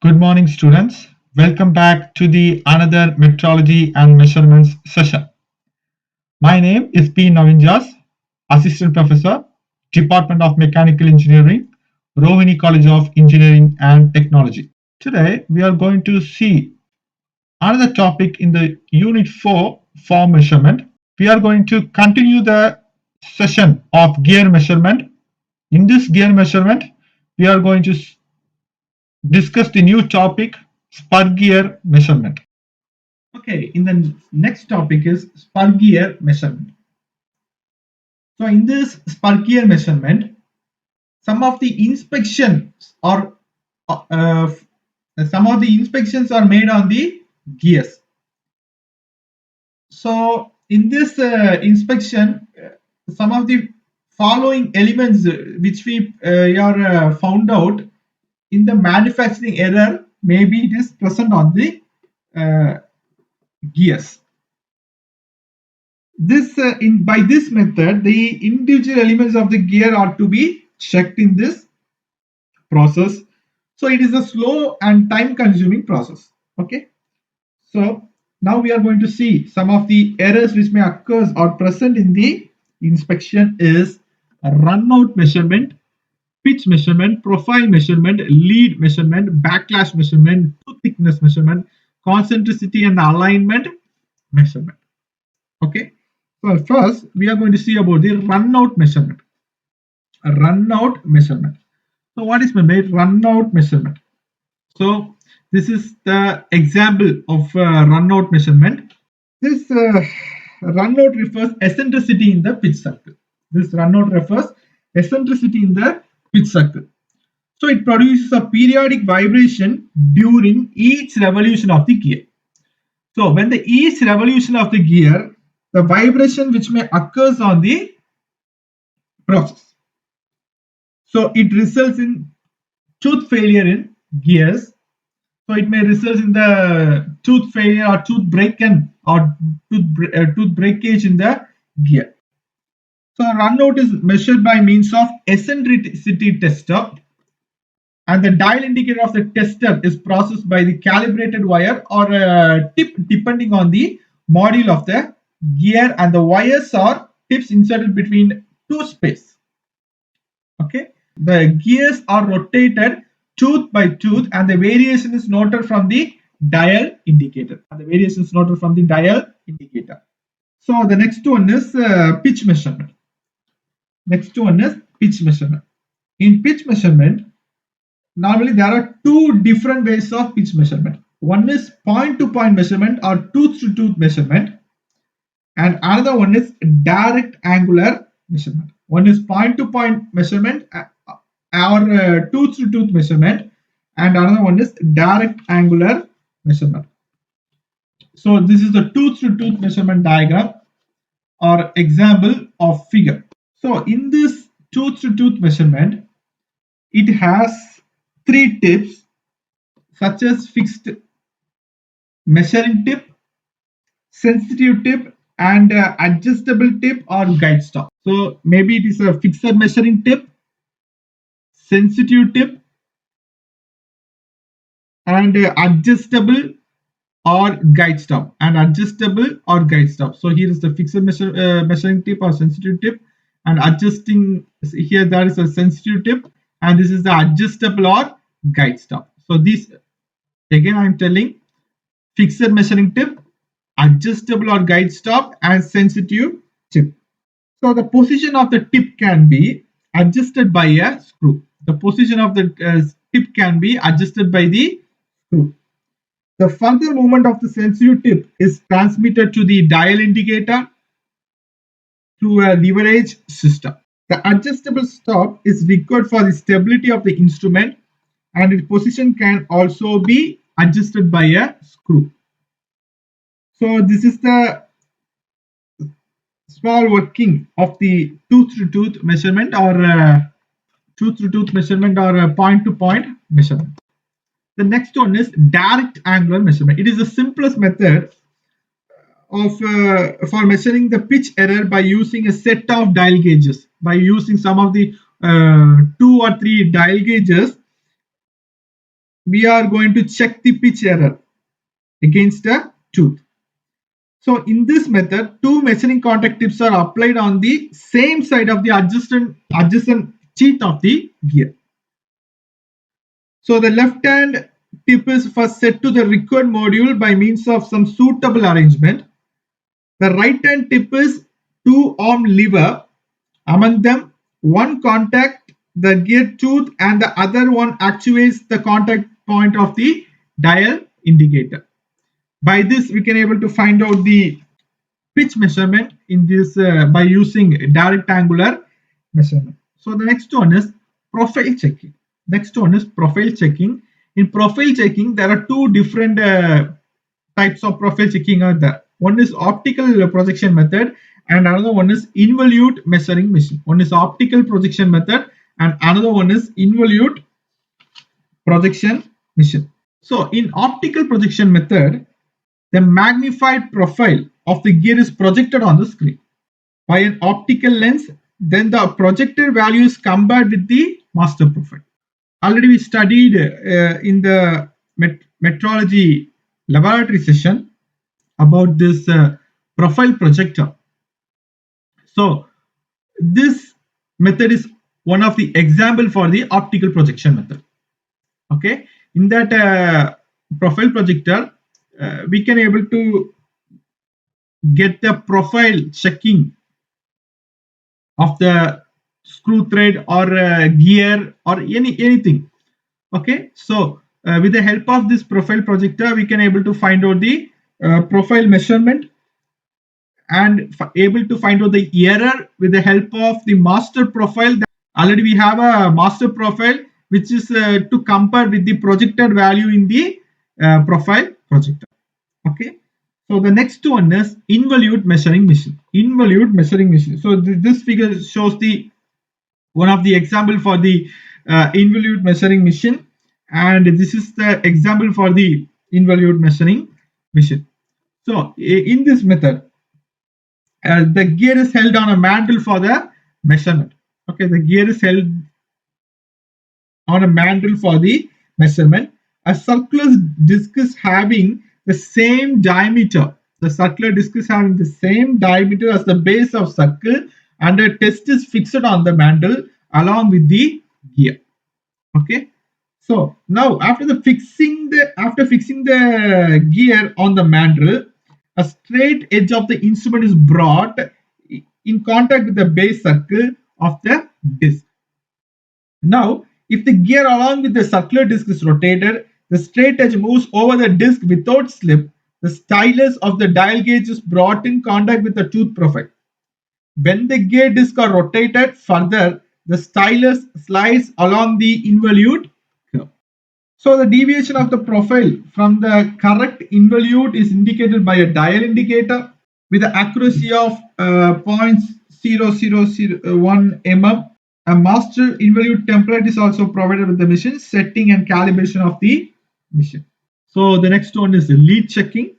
Good morning, students. Welcome back to the another metrology and measurements session. My name is P. Navinjas, Assistant Professor, Department of Mechanical Engineering, Rohini College of Engineering and Technology. Today, we are going to see another topic in the Unit 4 form measurement. We are going to continue the session of gear measurement. In this gear measurement, we are going to discuss the new topic spur gear measurement. Okay, in the next topic is spur gear measurement. So in this spur gear measurement, some of the inspections are uh, uh, made on the gears. So in this inspection, some of the following elements which we are found out in the manufacturing error, maybe it is present on the uh, gears. By this method, the individual elements of the gear are to be checked in this process. So it is a slow and time consuming process. Okay. So now we are going to see some of the errors which may occur or present in the inspection is run out measurement, pitch measurement, profile measurement, lead measurement, backlash measurement, tooth thickness measurement, concentricity and alignment measurement. Okay. So first we are going to see about the run out measurement. Run out measurement. So what is meant by run out measurement? So this is the example of run out measurement. This run out refers eccentricity in the pitch circle. This run out refers eccentricity in the pitch circle. So it produces a periodic vibration during each revolution of the gear. So when the each revolution of the gear, the vibration which may occurs on the process. So it results in tooth failure in gears. So it may result in the tooth failure or tooth break-in or tooth breakage in the gear. So run out is measured by means of eccentricity tester, and the dial indicator of the tester is processed by the calibrated wire or tip depending on the module of the gear, and the wires are tips inserted between two spaces. Okay, the gears are rotated tooth by tooth, and the variation is noted from the dial indicator. So the next one is pitch measurement. In pitch measurement, normally there are two different ways of pitch measurement. One is point to point measurement or tooth to tooth measurement, and another one is direct angular measurement. One is point to point measurement or tooth to tooth measurement, and another one is direct angular measurement. So this is the tooth to tooth measurement diagram or example of figure. So in this tooth to tooth measurement, it has three tips such as fixed measuring tip, sensitive tip, and adjustable tip or guide stop. So maybe it is a fixed measuring tip, sensitive tip, and adjustable or guide stop. So here is the fixed measuring tip or sensitive tip, and adjusting here there is a sensitive tip, and this is the adjustable or guide stop. So this again I am telling fixed measuring tip, adjustable or guide stop, and sensitive tip. So the position of the tip can be adjusted by a screw. Tip can be adjusted by the screw. The further movement of the sensitive tip is transmitted to the dial indicator through a leverage system. The adjustable stop is required for the stability of the instrument, and its position can also be adjusted by a screw. So this is the small working of the tooth to tooth measurement or point to point measurement. The next one is direct angular measurement. It is the simplest method of for measuring the pitch error by using a set of dial gauges. By using some of the 2 or 3 dial gauges, we are going to check the pitch error against a tooth. So in this method, two measuring contact tips are applied on the same side of the adjacent teeth of the gear. So the left hand tip is first set to the required module by means of some suitable arrangement. The right hand tip is two arm lever. Among them, one contact the gear tooth and the other one actuates the contact point of the dial indicator. By this, we can able to find out the pitch measurement in this by using direct angular measurement. So the next one is profile checking. Next one is profile checking. In profile checking, there are two different types of profile checking are there. One is optical projection method and another one is involute measuring machine. One is optical projection method and another one is involute projection machine. So in optical projection method, the magnified profile of the gear is projected on the screen by an optical lens. Then the projected value is compared with the master profile. Already we studied in the metrology laboratory session about this profile projector. So this method is one of the example for the optical projection method. Okay, in that profile projector, we can able to get the profile checking of the screw thread or gear or anything. Okay, so with the help of this profile projector, we can able to find out the profile measurement and able to find out the error with the help of the master profile. Already we have a master profile which is to compare with the projected value in the profile projector. Okay, so the next one is involute measuring machine. Involute measuring machine. So this figure shows the one of the example for the involute measuring machine, and this is the example for the involute measuring machine. So in this method, the gear is held on a mantle for the measurement. Okay, the gear is held on a mantle for the measurement. A circular disc is having the same diameter. The circular disc is having the same diameter as the base of circle, and a test is fixed on the mantle along with the gear. Okay. So now after fixing the gear on the mantle, a straight edge of the instrument is brought in contact with the base circle of the disc. Now, if the gear along with the circular disc is rotated, the straight edge moves over the disc without slip. The stylus of the dial gauge is brought in contact with the tooth profile. When the gear discs are rotated further, the stylus slides along the involute curve. So the deviation of the profile from the correct involute is indicated by a dial indicator with the accuracy of 0.0001 mm. A master involute template is also provided with the machine setting and calibration of the machine. So the next one is the lead checking.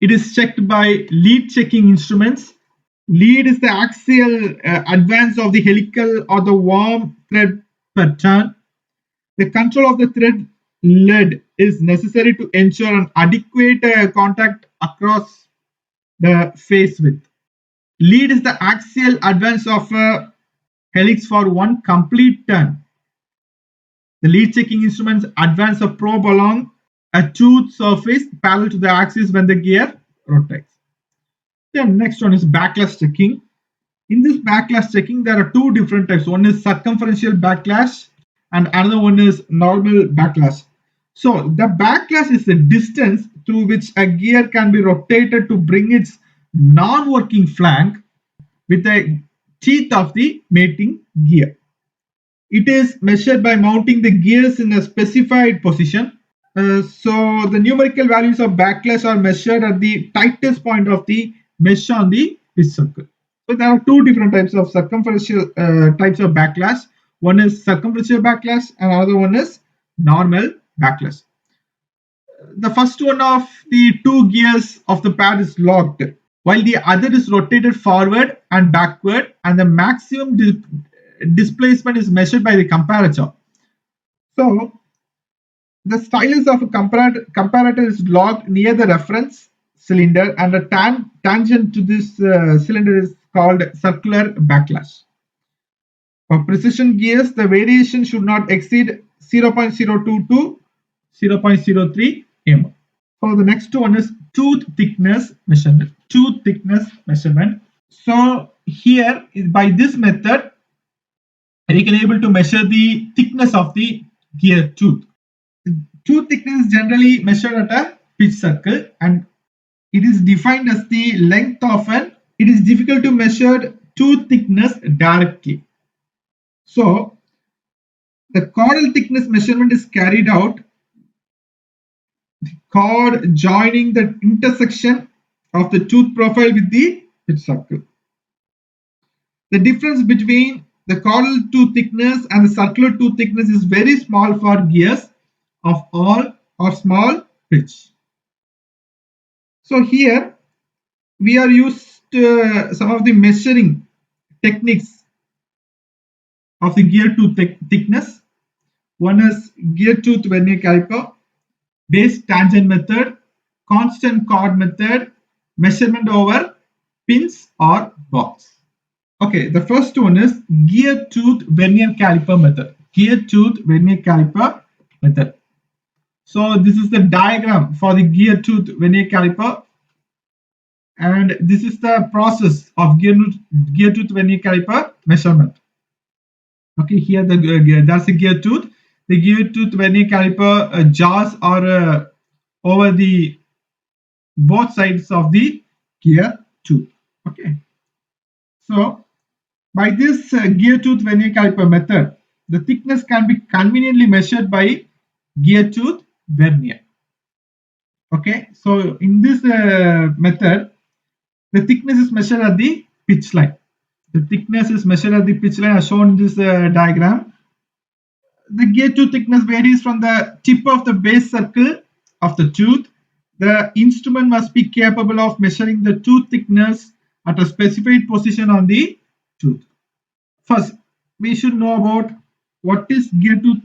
It is checked by lead checking instruments. Lead is the axial advance of the helical or the worm thread per turn. The control of the thread lead is necessary to ensure an adequate contact across the face width. Lead is the axial advance of a helix for one complete turn. The lead checking instruments advance a probe along a tooth surface parallel to the axis when the gear rotates. Then next one is backlash checking. In this backlash checking, there are two different types. One is circumferential backlash and another one is normal backlash. So the backlash is the distance through which a gear can be rotated to bring its non-working flank with the teeth of the mating gear. It is measured by mounting the gears in a specified position. So the numerical values of backlash are measured at the tightest point of the mesh on the pitch circle. So there are two different types of circumferential types of backlash. One is circumferential backlash and another one is normal backlash. The first one of the two gears of the pad is locked, while the other is rotated forward and backward, and the maximum displacement is measured by the comparator. So The stylus of a comparator is locked near the reference cylinder, and a tangent to this cylinder is called circular backlash. For precision gears, the variation should not exceed 0.02 to 0.03 mm. So the next one is tooth thickness measurement. Tooth thickness measurement. So here, by this method, we can able to measure the thickness of the gear tooth. Tooth thickness is generally measured at a pitch circle, and it is defined as the length of an. It is difficult to measure tooth thickness directly. So the chordal thickness measurement is carried out chord joining the intersection of the tooth profile with the pitch circle. The difference between the chordal tooth thickness and the circular tooth thickness is very small for gears of all or small pitch. So here we are used some of the measuring techniques of the gear tooth thickness. One is gear tooth vernier caliper, base tangent method, constant chord method, measurement over pins or box. Okay, the first one is gear tooth vernier caliper method. Gear tooth vernier caliper method. So this is the diagram for the gear tooth vernier caliper, and this is the process of gear tooth vernier caliper measurement. Okay, here that's a gear tooth. The gear tooth vernier caliper jaws are over the both sides of the gear tooth. Okay, so by this gear tooth vernier caliper method, the thickness can be conveniently measured by gear tooth vernier. Okay, so in this method, the thickness is measured at the pitch line. The thickness is measured at the pitch line as shown in this diagram. The gear tooth thickness varies from the tip of the base circle of the tooth. The instrument must be capable of measuring the tooth thickness at a specified position on the tooth. First, we should know about what is gear tooth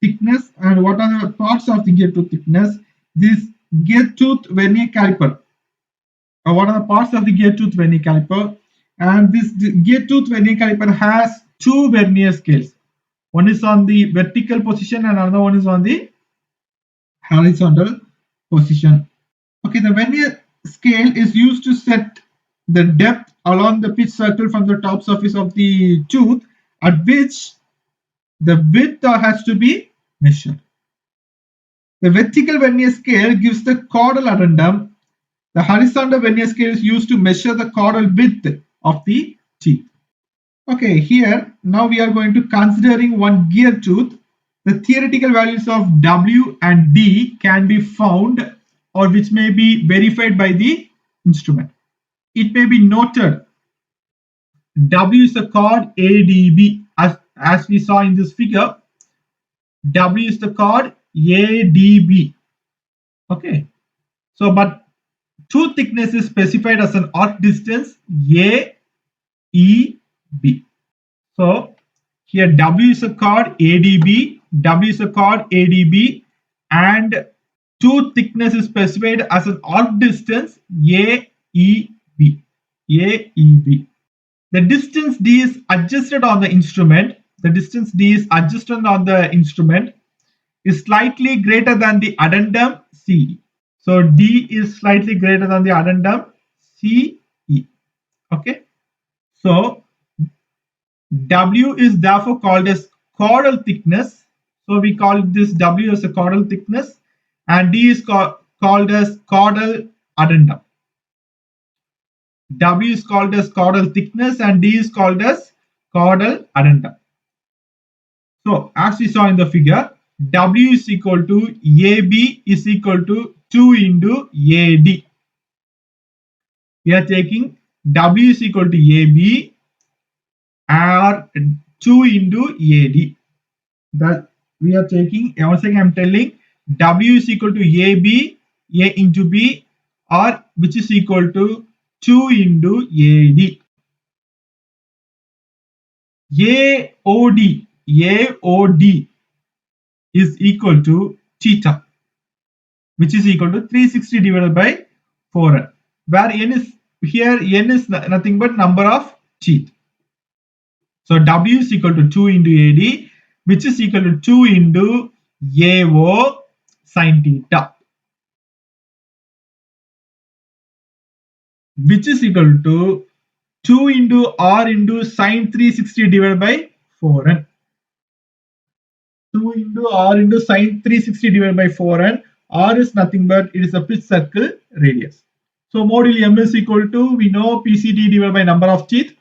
thickness and what are the parts of the gear tooth thickness. This gear tooth vernier caliper. What are the parts of the gear tooth vernier caliper? And this gear tooth vernier caliper has two vernier scales. One is on the vertical position and another one is on the horizontal position. Okay, the vernier scale is used to set the depth along the pitch circle from the top surface of the tooth at which the width has to be measured. The vertical vernier scale gives the chordal addendum. The horizontal vernier scale is used to measure the chordal width of the teeth. Okay, here now we are going to considering one gear tooth. The theoretical values of W and D can be found or which may be verified by the instrument. It may be noted W is the chord ADB as we saw in this figure. W is the chord ADB. Okay, so but tooth thickness is specified as an arc distance AEB. So here W is a chord ADB, W is a chord ADB, and tooth thickness is specified as an arc distance AEB. AEB. The distance D is adjusted on the instrument. The distance D is adjusted on the instrument is slightly greater than the addendum CE. So D is slightly greater than the addendum CE. Okay. So W is therefore called as chordal thickness. So we call this W as a chordal thickness, and D is called as chordal addendum. W is called as chordal thickness and D is called as chordal addendum. So as we saw in the figure, W is equal to AB is equal to 2 into AD. We are taking W is equal to AB or 2 into AD. That we are taking, once again I am telling, W is equal to AB, A into B, or which is equal to 2 into AD. AOD is equal to theta, which is equal to 360 divided by 4n, where n is here, n is nothing but number of teeth. So W is equal to 2 into AD, which is equal to 2 into AO sine theta, which is equal to 2 into R into sine 360 divided by 4n. 2 into R into sine 360 divided by 4n. R is nothing but it is a pitch circle radius. So module M is equal to, we know PCD divided by number of teeth,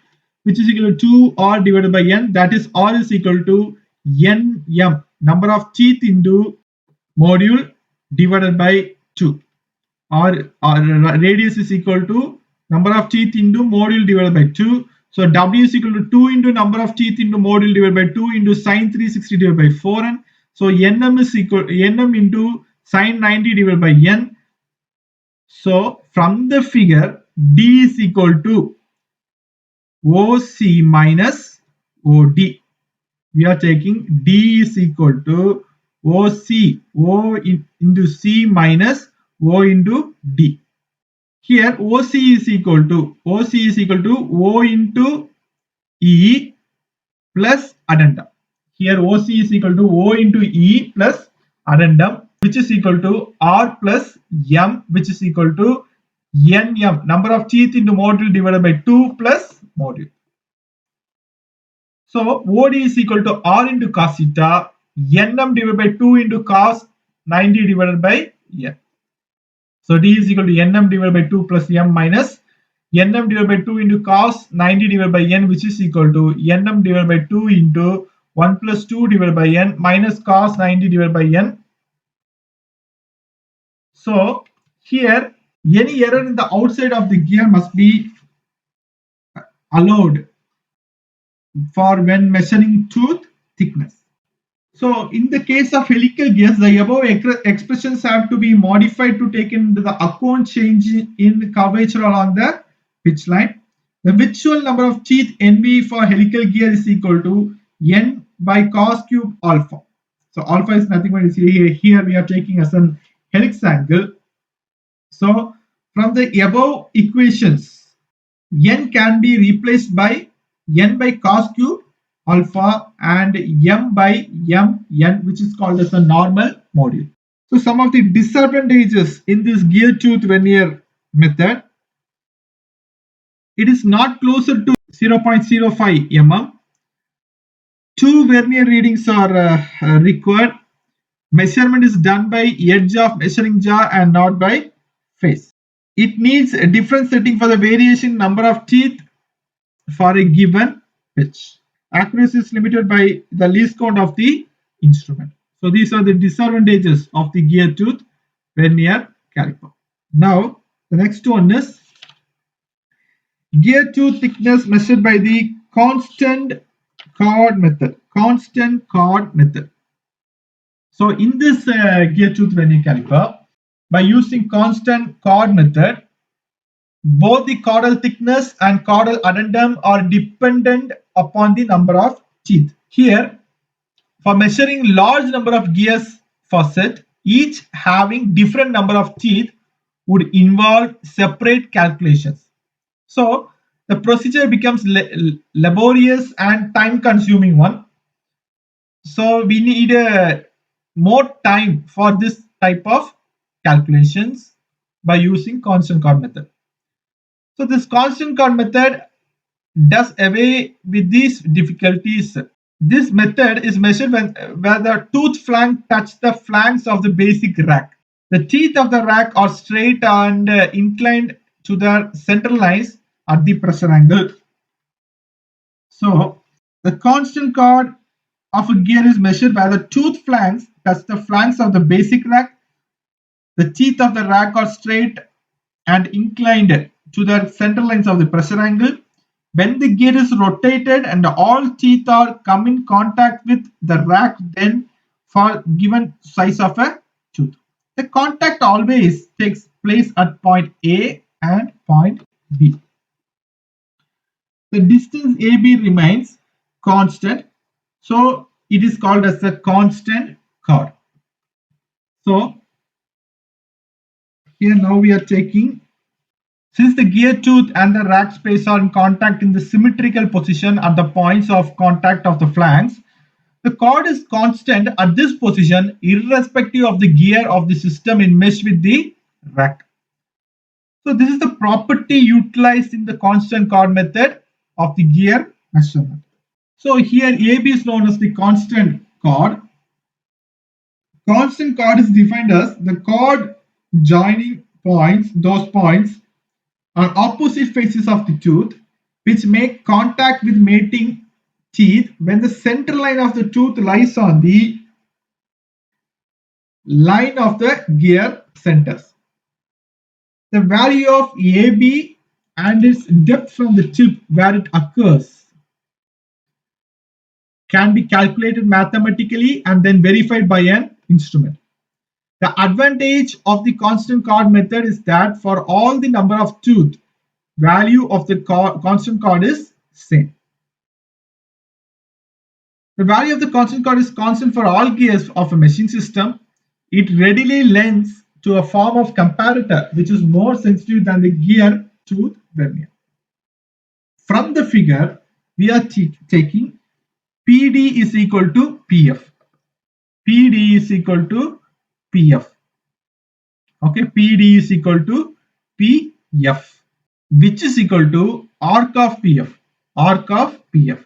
which is equal to 2R divided by N. That is R is equal to NM, number of teeth into module divided by 2. Or radius is equal to number of teeth into module divided by 2. So W is equal to 2 into number of teeth into module divided by 2 into sine 360 divided by 4n. So NM is equal NM into sine 90 divided by N. So from the figure, D is equal to OC minus OD. We are taking D is equal to OC, O into C minus O into D. Here OC is equal to O into E plus addendum. Here OC is equal to O into E plus addendum, which is equal to R plus M, which is equal to NM, number of teeth into module divided by 2 plus module. So OD is equal to R into cos theta, NM divided by 2 into cos 90 divided by N. So D is equal to NM divided by 2 plus M minus NM divided by 2 into cos 90 divided by N, which is equal to NM divided by 2 into 1 plus 2 divided by N minus cos 90 divided by N. So here any error in the outside of the gear must be allowed for when measuring tooth thickness. So in the case of helical gears, the above expressions have to be modified to take into the account change in curvature along the pitch line. The virtual number of teeth NB for helical gear is equal to N by cos cube alpha. So alpha is nothing but here we are taking as an helix angle. So from the above equations, N can be replaced by N by cos cube alpha and M by Mn, which is called as a normal module. So some of the disadvantages in this gear tooth vernier method, it is not closer to 0.05 mm. 2 vernier readings are required. Measurement is done by edge of measuring jar and not by face. It needs a different setting for the variation number of teeth for a given pitch. Accuracy is limited by the least count of the instrument. So these are the disadvantages of the gear tooth vernier caliper. Now the next one is gear tooth thickness measured by the constant chord method. Constant chord method. So in this gear tooth vernier caliper, by using constant chord method, both the chordal thickness and chordal addendum are dependent upon the number of teeth. Here, for measuring large number of gears for set, each having different number of teeth would involve separate calculations. So the procedure becomes laborious and time consuming one. So we need more time for this type of calculations by using constant chord method. So this constant chord method does away with these difficulties. This method is measured where the tooth flank touch the flanks of the basic rack. The teeth of the rack are straight and inclined to the center lines at the pressure angle. So the constant chord of a gear is measured where the tooth flanks touch the flanks of the basic rack. The teeth of the rack are straight and inclined to the center lines of the pressure angle. When the gear is rotated and all teeth are come in contact with the rack, then for given size of a tooth, the contact always takes place at point A and point B. The distance AB remains constant, so it is called as the constant chord. So here now we are taking, since the gear tooth and the rack space are in contact in the symmetrical position at the points of contact of the flanks, the cord is constant at this position irrespective of the gear of the system in mesh with the rack. So this is the property utilized in the constant cord method of the gear measurement. So here AB is known as the constant cord. Constant cord is defined as the cord joining points, those points are opposite faces of the tooth which make contact with mating teeth when the center line of the tooth lies on the line of the gear centers. The value of AB and its depth from the tip where it occurs can be calculated mathematically and then verified by an instrument. The advantage of the constant cord method is that for all the number of tooth, value of the constant cord is same. The value of the constant cord is constant for all gears of a meshing system. It readily lends to a form of comparator which is more sensitive than the gear tooth vernier. From the figure, we are taking PD is equal to PF. PD is equal to PF. Okay, PD is equal to PF, which is equal to arc of PF. Arc of PF,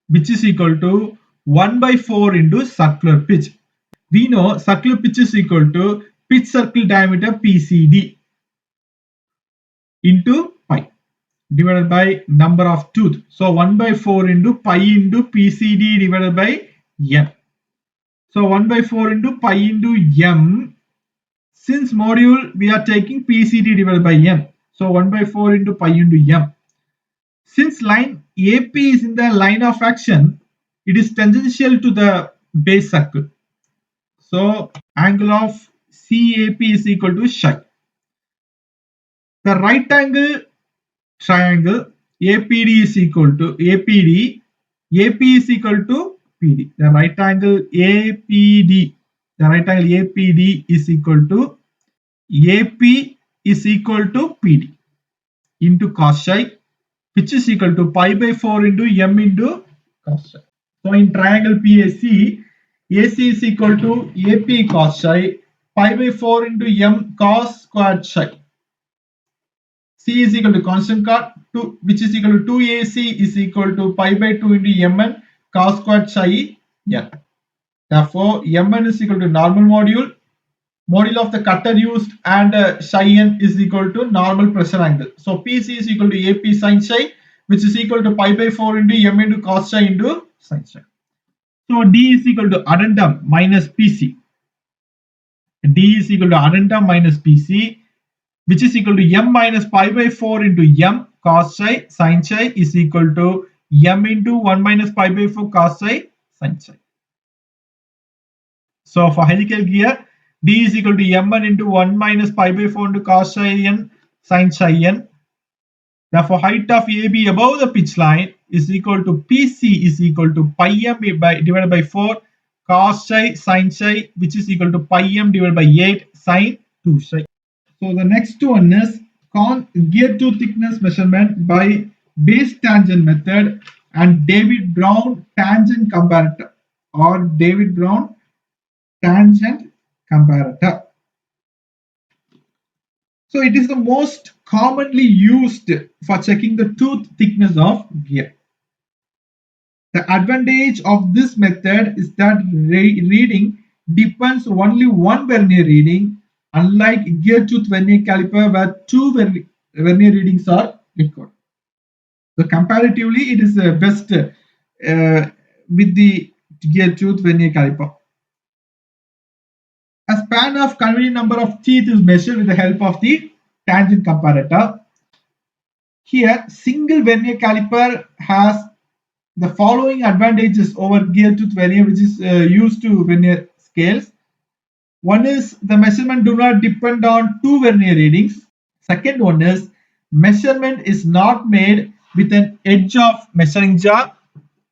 which is equal to 1 by 4 into circular pitch. We know circular pitch is equal to pitch circle diameter PCD into pi divided by number of tooth. So 1 by 4 into pi into PCD divided by m. So 1 by 4 into pi into m. Since module we are taking PCD divided by m. So 1 by 4 into pi into m. Since line AP is in the line of action, it is tangential to the base circle. So angle of CAP is equal to psi. The right angle triangle APD is equal to APD. AP is equal to PD. The right angle APD. The right angle APD is equal to AP is equal to PD into cos psi, which is equal to pi by 4 into m into cos psi. So in triangle PAC, AC is equal to AP cos psi, pi by 4 into m cos squared psi. C is equal to constant cord, which is equal to 2AC is equal to pi by 2 into mn cos squared psi n. Therefore, mn is equal to normal module of the cutter used, and psi n is equal to normal pressure angle. So PC is equal to AP sin psi, which is equal to pi by 4 into m into cos psi into sin psi. So D is equal to addendum minus PC. D is equal to addendum minus PC, which is equal to m minus pi by 4 into m cos psi sin psi is equal to m into 1 minus pi by 4 cos psi sin psi. So for helical gear, D is equal to mn into 1 minus pi by 4 into cos psi n sin psi n. Therefore, height of AB above the pitch line is equal to PC is equal to pi m divided by 4 cos psi sin psi, which is equal to pi m divided by 8 sin 2 psi. So the next one is gear tooth thickness measurement by base tangent method and David Brown tangent comparator, or David Brown tangent comparator. So it is the most commonly used for checking the tooth thickness of gear. The advantage of this method is that reading depends only one vernier reading, unlike gear tooth vernier caliper where two vernier readings are recorded. So comparatively, it is best with the gear tooth vernier caliper. A span of convenient number of teeth is measured with the help of the tangent comparator. Here, single vernier caliper has the following advantages over gear tooth vernier, which is used to vernier scales. One is the measurement do not depend on two vernier readings. Second one is measurement is not made with an edge of measuring jar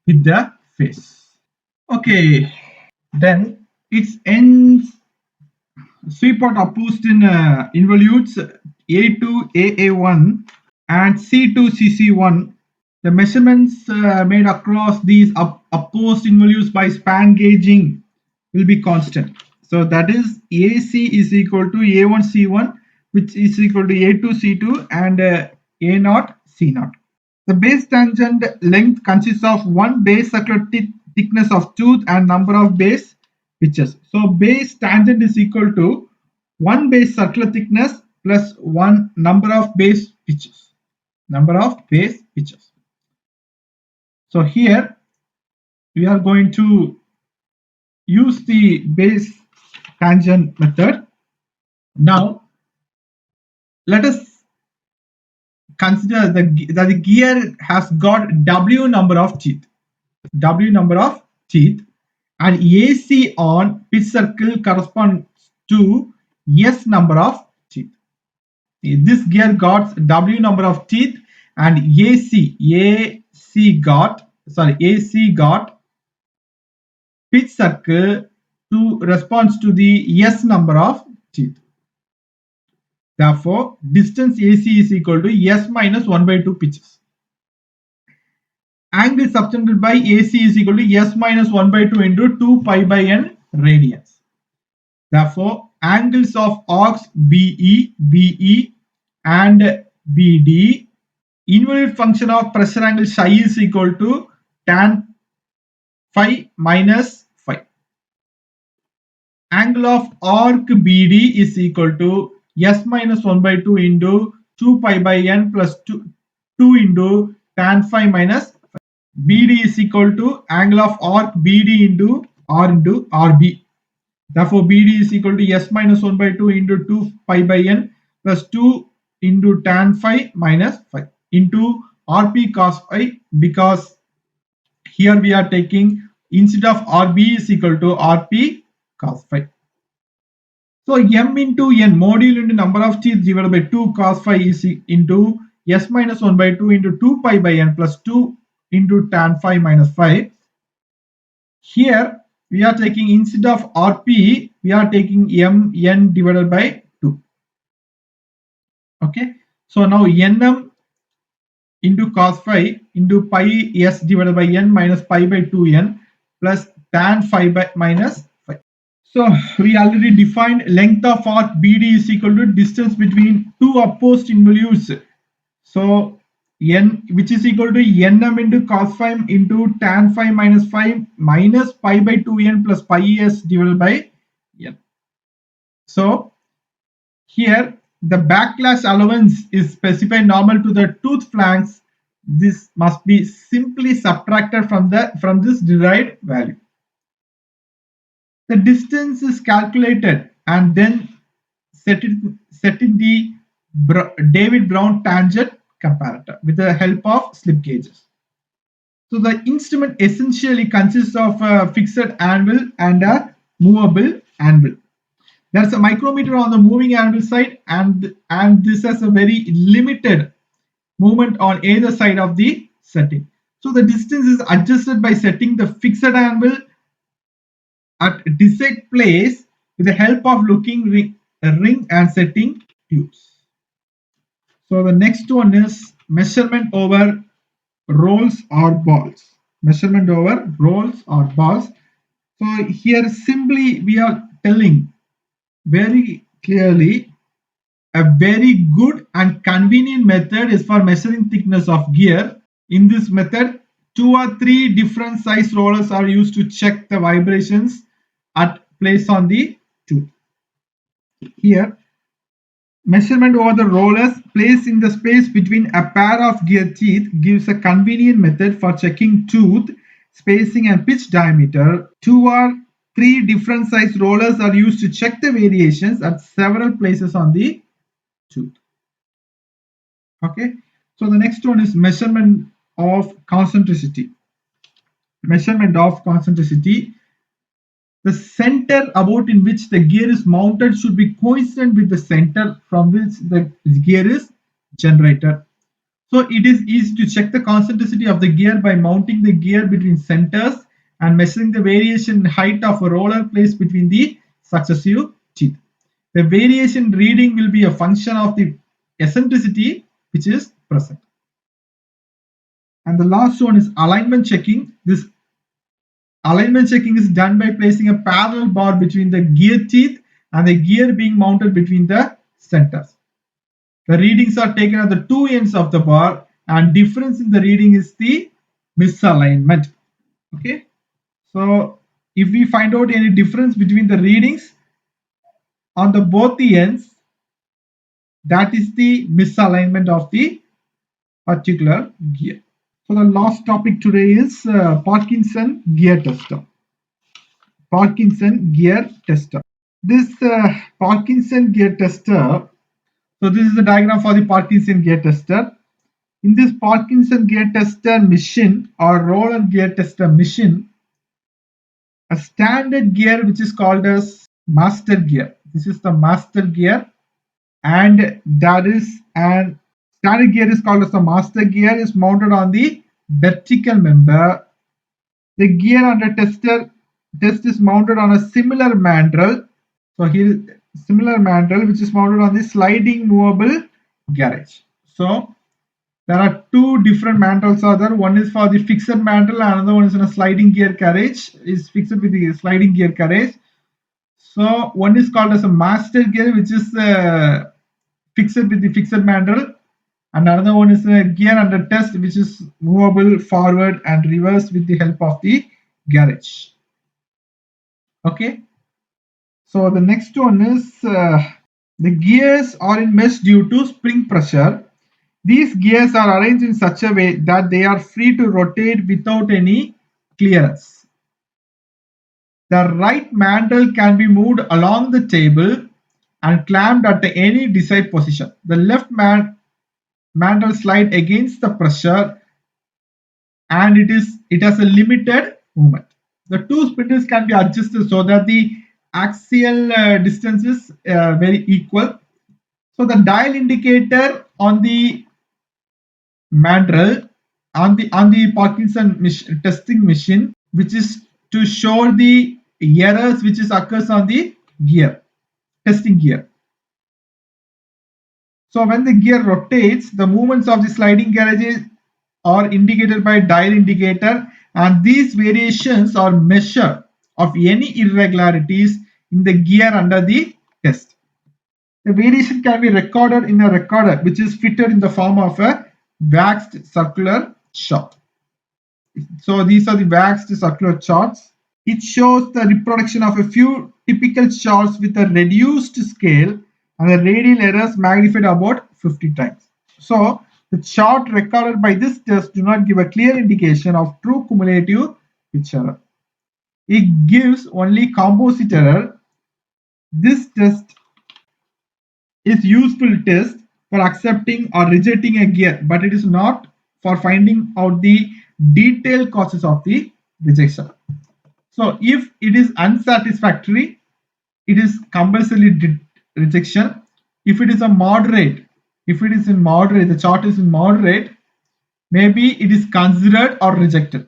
with the face. Okay, then it ends sweep out opposed in involutes A2 AA1 and C2 CC1. The measurements made across these opposed involutes by span gauging will be constant. So that is AC is equal to A1 C1, which is equal to A2 C2 and A0 C0. The base tangent length consists of one base circular thickness of tooth and number of base pitches. So base tangent is equal to one base circular thickness plus one number of base pitches. Number of base pitches. So here we are going to use the base tangent method. Now let us consider that the gear has got W number of teeth. W number of teeth and AC on pitch circle corresponds to S number of teeth. This gear got W number of teeth and AC got pitch circle to responds to the S number of teeth. Therefore, distance AC is equal to S minus 1 by 2 pitches. Angle subtended by AC is equal to S minus 1 by 2 into 2 pi by n radians. Therefore, angles of arcs BE and BD, involute function of pressure angle psi is equal to tan phi minus phi. Angle of arc BD is equal to S minus 1 by 2 into 2 pi by n plus 2 into tan phi minus phi. BD is equal to angle of arc BD into R into RB. Therefore, BD is equal to S minus 1 by 2 into 2 pi by n plus 2 into tan phi minus phi into RP cos phi, because here we are taking instead of RB is equal to RP cos phi. So M into N, module into number of teeth divided by 2 cos phi is into S minus 1 by 2 into 2 pi by n plus 2 into tan phi minus phi. Here we are taking instead of RP, we are taking Mn divided by 2. Okay. So now Nm into cos phi into pi s divided by n minus pi by 2n plus tan phi by minus phi. So we already defined length of arc BD is equal to distance between two opposed involutes. So n, which is equal to nm into cos phi into tan phi minus phi minus pi by 2n plus pi s divided by n. So here the backlash allowance is specified normal to the tooth flanks. This must be simply subtracted from this derived value. The distance is calculated and then set in the David Brown tangent comparator with the help of slip gauges. So the instrument essentially consists of a fixed anvil and a movable anvil. There's a micrometer on the moving anvil side and this has a very limited movement on either side of the setting. So the distance is adjusted by setting the fixed anvil at dissect place with the help of looking ring and setting tubes. So the next one is measurement over rolls or balls. Measurement over rolls or balls. So here simply we are telling very clearly a very good and convenient method is for measuring thickness of gear. In this method, 2 or 3 different size rollers are used to check the vibrations at place on the tooth. Here, measurement over the rollers placed in the space between a pair of gear teeth gives a convenient method for checking tooth spacing and pitch diameter. 2 or 3 different size rollers are used to check the variations at several places on the tooth. Okay, so the next one is measurement of concentricity. Measurement of concentricity. The center about in which the gear is mounted should be coincident with the center from which the gear is generated. So it is easy to check the concentricity of the gear by mounting the gear between centers and measuring the variation in height of a roller placed between the successive teeth. The variation reading will be a function of the eccentricity which is present. And the last one is alignment checking. This alignment checking is done by placing a parallel bar between the gear teeth and the gear being mounted between the centers. The readings are taken at the two ends of the bar, and difference in the reading is the misalignment. Okay, so if we find out any difference between the readings on the both the ends, that is the misalignment of the particular gear. So the last topic today is Parkinson gear tester. Parkinson gear tester. This Parkinson gear tester. So this is the diagram for the Parkinson gear tester. In this Parkinson gear tester machine or roller gear tester machine, a standard gear which is called as master gear. This is the master gear, and that is an standard gear is called as the master gear, is mounted on the vertical member. The gear under test is mounted on a similar mandrel. So here is similar mandrel which is mounted on the sliding movable garage. So there are two different mandrels are there. One is for the fixed mandrel, and another one is in a sliding gear carriage, is fixed with the sliding gear carriage. So one is called as a master gear, which is fixed with the fixed mandrel, and another one is a gear under test, which is movable forward and reverse with the help of the garage. Okay. So the next one is the gears are in mesh due to spring pressure. These gears are arranged in such a way that they are free to rotate without any clearance. The right mandrel can be moved along the table and clamped at any desired position. The left mandrel slide against the pressure, and it has a limited movement. The two spindles can be adjusted so that the axial distance is very equal. So the dial indicator on the mandrel on the Parkinson testing machine, which is to show the errors which is occurs on the gear testing gear. So when the gear rotates, the movements of the sliding garages are indicated by dial indicator, and these variations are measure of any irregularities in the gear under the test. The variation can be recorded in a recorder which is fitted in the form of a waxed circular chart. So these are the waxed circular charts. It shows the reproduction of a few typical charts with a reduced scale and the radial errors magnified about 50 times. So the chart recorded by this test do not give a clear indication of true cumulative pitch error. It gives only composite error. This test is useful test for accepting or rejecting a gear, but it is not for finding out the detailed causes of the rejection. So if it is unsatisfactory, it is compulsory rejection. If it is a moderate, if it is in moderate, the chart is in moderate, maybe it is considered or rejected.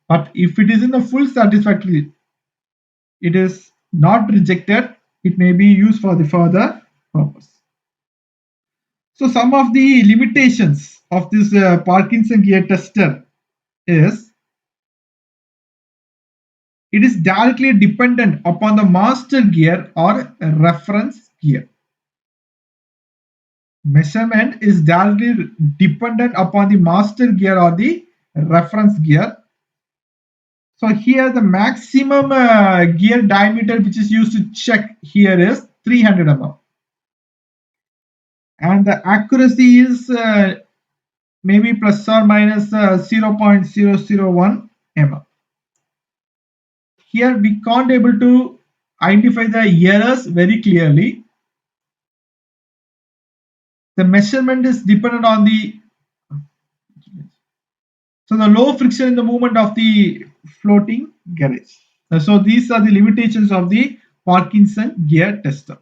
But if it is in the full satisfactory, it is not rejected, it may be used for the further purpose. So some of the limitations of this Parkinson gear tester is it is directly dependent upon the master gear or reference gear. Measurement is directly dependent upon the master gear or the reference gear. So here the maximum gear diameter which is used to check here is 300 mm. And the accuracy is maybe plus or minus 0.001 mm. Here we can't able to identify the errors very clearly. The measurement is dependent on the low friction in the movement of the floating garage. So these are the limitations of the Parkinson gear tester.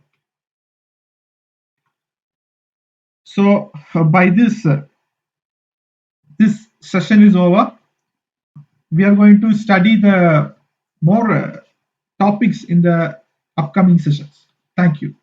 So by this session is over. We are going to study the more topics in the upcoming sessions. Thank you.